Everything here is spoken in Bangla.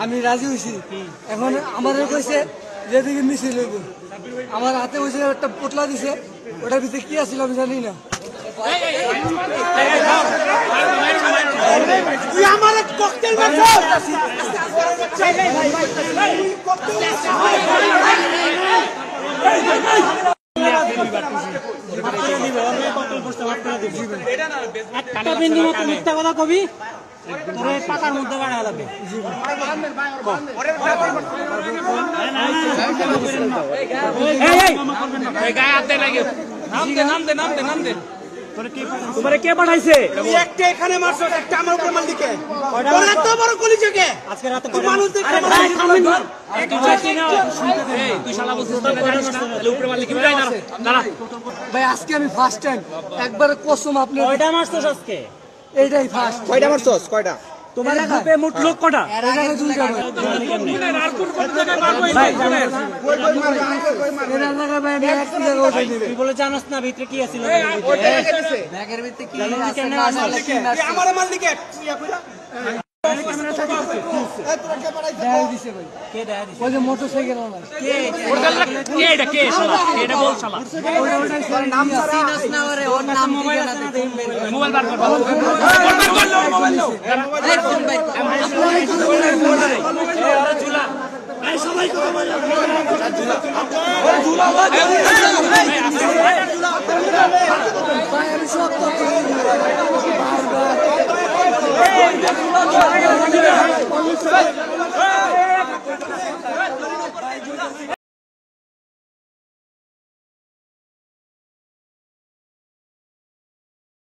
আমি রাজি হয়েছি। এখন আমার কইছে যেদিকে মিছিল হইব, আমার হাতে হয়েছে একটা পোটলা দিছে, ওটার ভিতরে কি আছিল আমি জানি না। একটা বিন্দু মতো মিথ্যা কথা কবি তোর পাতার মধ্যে বাড়া লাগবে। তোমারে কে পাঠাইছে? একটা এখানে মারছো, একটা আমার উপরে মাল দিকে। তোরা এত বড় গুলি চোখে আজকে রাতে তুই মানুষ দেখে তুই শালা বলছিস না জানিস না তাহলে উপরে মারলি কি ভাই? দাঁড়া ভাই আজকে আমি ফার্স্ট টাইম একবার কসম আপনি কয়টা মারছস আজকে? এইটাই ফার্স্ট। কয়টা মারছস? কয়টা? তোমার গ্রুপে মোট লোক কটা? এখানে দুইটা ভাই। এরা জায়গা ভাই আমি এক জায়গা উঠাই দিবে। তুই বলে জানাস না ভিতরে কি আছিল? ব্যাগের ভিতরে কি জানো আছে কেন না আছে আসলে কি না আছে। আমার মাল দিকে তুই কইরা দেয় দিছে ভাই। কে দেয়া দিছে? ওই যে মোটরসাইকেল ওলা কে এটা কে শালা? এটা বল শালা। ওটার নাম সিনাস না ওরে, ওর নাম মোবাইল ঠিকানা আছে না দেই। মোবাইল বার কর। মোবাইল ভাই